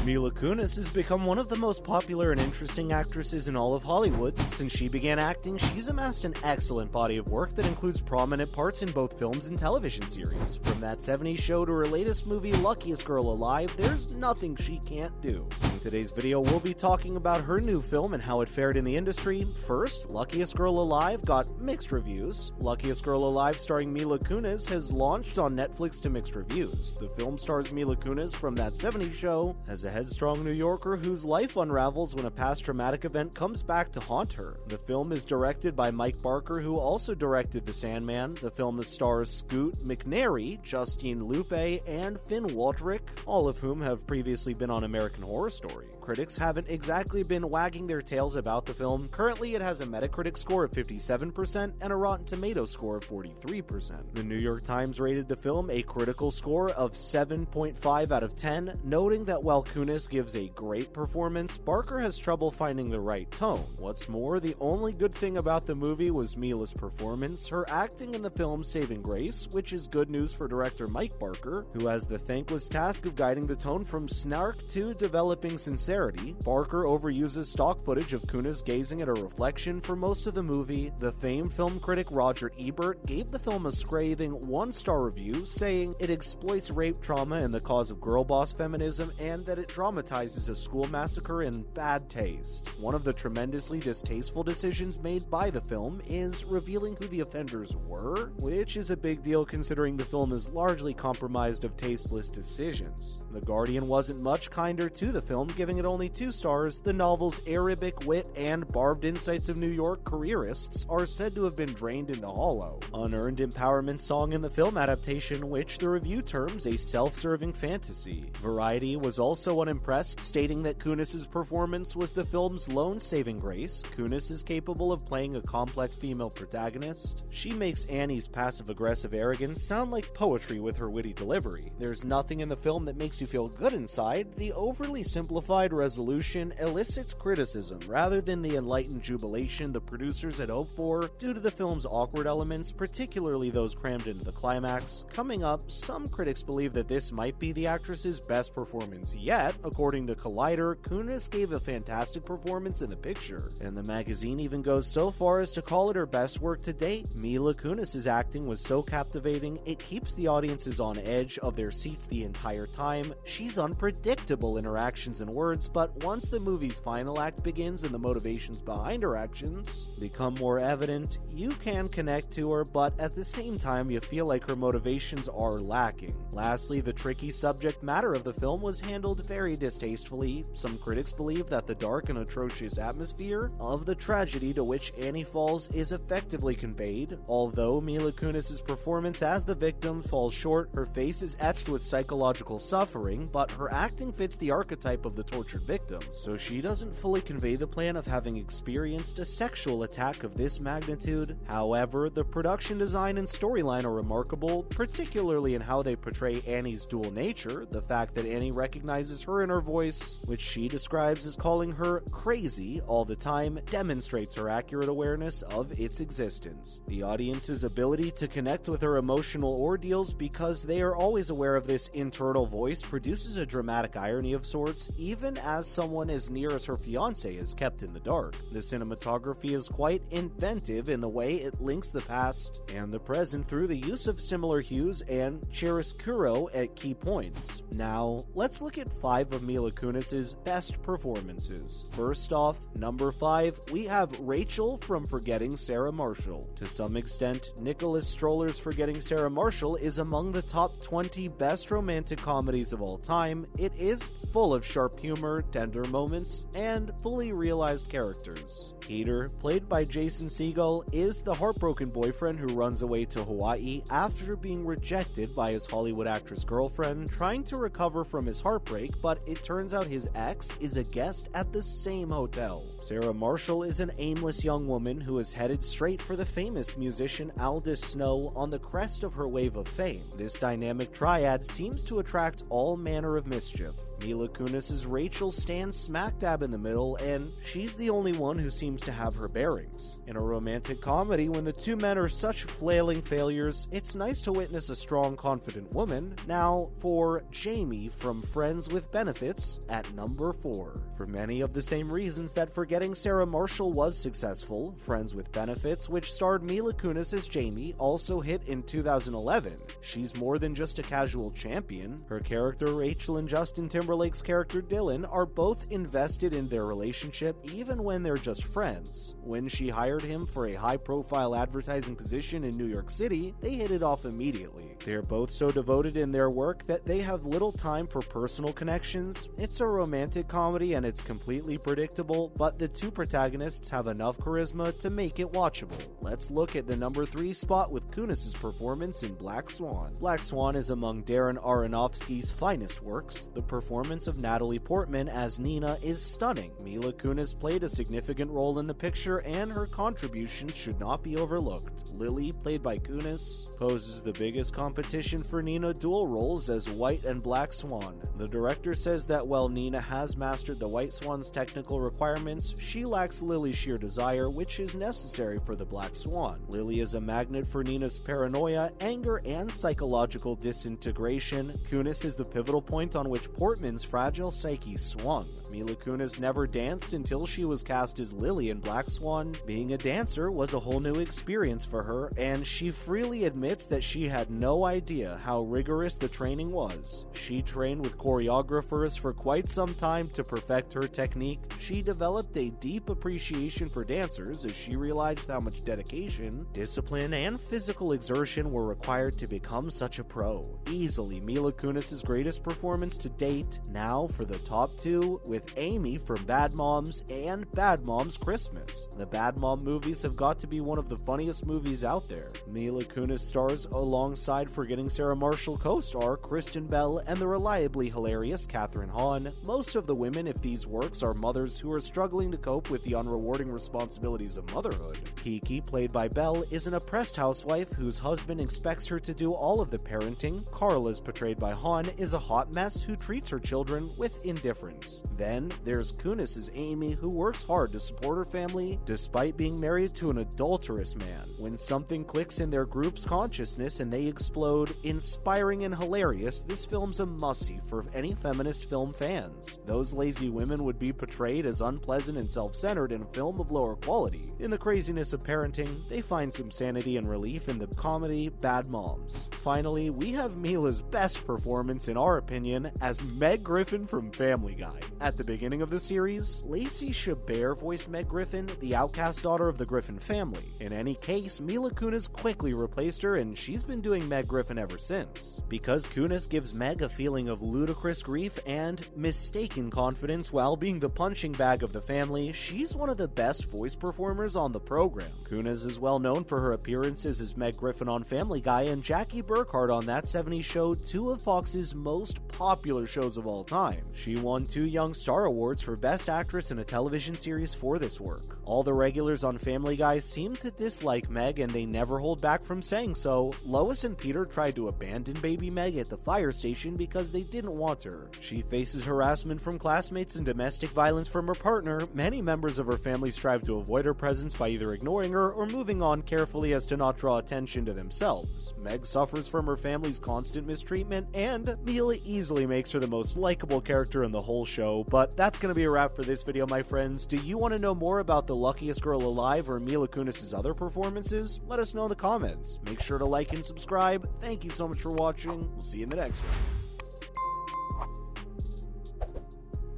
Mila Kunis has become one of the most popular and interesting actresses in all of Hollywood. Since she began acting, she's amassed an excellent body of work that includes prominent parts in both films and television series. From That 70s Show to her latest movie, Luckiest Girl Alive, there's nothing she can't do. In today's video, we'll be talking about her new film and how it fared in the industry. First, Luckiest Girl Alive got mixed reviews. Luckiest Girl Alive, starring Mila Kunis, has launched on Netflix to mixed reviews. The film stars Mila Kunis from That 70s Show as a headstrong New Yorker whose life unravels when a past traumatic event comes back to haunt her. The film is directed by Mike Barker, who also directed The Sandman. The film stars Scoot, McNairy, Justine Lupe, and Finn Wittrock, all of whom have previously been on American Horror Story. Critics haven't exactly been wagging their tails about the film. Currently, it has a Metacritic score of 57% and a Rotten Tomatoes score of 43%. The New York Times rated the film a critical score of 7.5 out of 10, noting that while Kunis gives a great performance, Barker has trouble finding the right tone. What's more, the only good thing about the movie was Mila's performance, her acting in the film's saving grace, which is good news for director Mike Barker, who has the thankless task of guiding the tone from snark to developing sincerity. Barker overuses stock footage of Kunis gazing at her reflection for most of the movie. The famed film critic Roger Ebert gave the film a scathing 1-star review, saying it exploits rape trauma and the cause of girl boss feminism, and that it dramatizes a school massacre in bad taste. One of the tremendously distasteful decisions made by the film is revealing who the offenders were, which is a big deal considering the film is largely compromised of tasteless decisions. The Guardian wasn't much kinder to the film, giving it only 2 stars. The novel's Arabic wit and barbed insights of New York careerists are said to have been drained into hollow. Unearned empowerment song in the film adaptation, which the review terms a self-serving fantasy. Variety was also unimpressed, stating that Kunis' performance was the film's lone saving grace. Kunis is capable of playing a complex female protagonist. She makes Annie's passive-aggressive arrogance sound like poetry with her witty delivery. There's nothing in the film that makes you feel good inside. The overly simplified resolution elicits criticism rather than the enlightened jubilation the producers had hoped for due to the film's awkward elements, particularly those crammed into the climax. Coming up, some critics believe that this might be the actress's best performance yet. According to Collider, Kunis gave a fantastic performance in The Picture, and the magazine even goes so far as to call it her best work to date. Mila Kunis' acting was so captivating, it keeps the audiences on edge of their seats the entire time. She's unpredictable in her actions and words, but once the movie's final act begins and the motivations behind her actions become more evident, you can connect to her, but at the same time you feel like her motivations are lacking. Lastly, the tricky subject matter of the film was handled very distastefully. Some critics believe that the dark and atrocious atmosphere of the tragedy to which Annie falls is effectively conveyed. Although Mila Kunis' performance as the victim falls short, her face is etched with psychological suffering, but her acting fits the archetype of the tortured victim, so she doesn't fully convey the plan of having experienced a sexual attack of this magnitude. However, the production design and storyline are remarkable, particularly in how they portray Annie's dual nature. The fact that Annie recognizes her in her voice, which she describes as calling her crazy all the time, demonstrates her accurate awareness of its existence. The audience's ability to connect with her emotional ordeals because they are always aware of this internal voice produces a dramatic irony of sorts, even as someone as near as her fiance is kept in the dark. The cinematography is quite inventive in the way it links the past and the present through the use of similar hues and chiaroscuro at key points. Now, let's look at 5 of Mila Kunis' best performances. First off, number 5, we have Rachel from Forgetting Sarah Marshall. To some extent, Nicholas Stroller's Forgetting Sarah Marshall is among the top 20 best romantic comedies of all time. It is full of sharp humor, tender moments, and fully realized characters. Peter, played by Jason Segel, is the heartbroken boyfriend who runs away to Hawaii after being rejected by his Hollywood actress girlfriend, trying to recover from his heartbreak, but it turns out his ex is a guest at the same hotel. Sarah Marshall is an aimless young woman who is headed straight for the famous musician Aldous Snow on the crest of her wave of fame. This dynamic triad seems to attract all manner of mischief. Mila Kunis' Rachel stands smack dab in the middle, and she's the only one who seems to have her bearings. In a romantic comedy, when the two men are such flailing failures, it's nice to witness a strong, confident woman. Now, for Jamie from Friends with Benefits at number 4. For many of the same reasons that Forgetting Sarah Marshall was successful, Friends with Benefits, which starred Mila Kunis as Jamie, also hit in 2011. She's more than just a casual champion. Her character Rachel and Justin Timberlake's character Dylan are both invested in their relationship even when they're just friends. When she hired him for a high-profile advertising position in New York City, they hit it off immediately. They're both so devoted in their work that they have little time for personal connections. It's a romantic comedy and it's completely predictable, but the two protagonists have enough charisma to make it watchable. Let's look at the number 3 spot with Kunis' performance in Black Swan. Black Swan is among Darren Aronofsky's finest works. The performance of Natalie Portman as Nina is stunning. Mila Kunis played a significant role in the picture and her contribution should not be overlooked. Lily, played by Kunis, poses the biggest competition for Nina dual roles as White and Black Swan. The director says that while Nina has mastered the White Swan's technical requirements, she lacks Lily's sheer desire, which is necessary for the Black Swan. Lily is a magnet for Nina's paranoia, anger, and psychological disintegration. Kunis is the pivotal point on which Portman's fragile psyche swung. Mila Kunis never danced until she was cast as Lily in Black Swan. Being a dancer was a whole new experience for her, and she freely admits that she had no idea how rigorous the training was. She trained with choreographers for quite some time to perfect her technique. She developed a deep appreciation for dancers as she realized how much dedication, discipline, and physical exertion were required to become such a pro. Easily Mila Kunis' greatest performance to date. Now for the top 2, with Amy from Bad Moms and Bad Moms Christmas. The Bad Mom movies have got to be one of the funniest movies out there. Mila Kunis stars alongside Forgetting Sarah Marshall co-star Kristen Bell and the reliably hilarious Kathryn Hahn. Most of the women in these works are mothers who are struggling to cope with the unrewarding responsibilities of motherhood. Kiki, played by Belle, is an oppressed housewife whose husband expects her to do all of the parenting. Carla's, portrayed by Hahn, is a hot mess who treats her children with indifference. Then there's Kunis' Amy, who works hard to support her family despite being married to an adulterous man. When something clicks in their group's consciousness and they explode, inspiring and hilarious, this film's a must-see for any feminist film fans. Those lazy women would be portrayed as unpleasant and self-centered in a film of lower quality. In the craziness of parenting, they find some sanity and relief in the comedy Bad Moms. Finally, we have Mila's best performance, in our opinion, as Meg Griffin from Family Guy. At the beginning of the series, Lacey Chabert voiced Meg Griffin, the outcast daughter of the Griffin family. In any case, Mila Kunis quickly replaced her, and she's been doing Meg Griffin ever since. Because Kunis gives Meg a feeling of ludicrous grief and mistaken confidence while being the punching bag of the family, she's one of the best voice performers on the program. Kunis is well known for her appearances as Meg Griffin on Family Guy and Jackie Burkhardt on That 70s Show, two of Fox's most popular shows of all time. She won 2 Young Star Awards for Best Actress in a Television Series for this work. All the regulars on Family Guy seem to dislike Meg, and they never hold back from saying so. Lois and Peter tried to abandon baby Meg at the fire station because they didn't want her. She faces harassment from classmates and domestic violence from her partner. Many members of her family strive to avoid her presence by either ignoring her or moving on carefully as to not draw attention to themselves. Meg suffers from her family's constant mistreatment, and Mila easily makes her the most likable character in the whole show. But that's going to be a wrap for this video, my friends. Do you want to know more about The Luckiest Girl Alive or Mila Kunis' other performances? Let us know in the comments. Make sure to like and subscribe. Thank you so much for watching. We'll see you in the next one.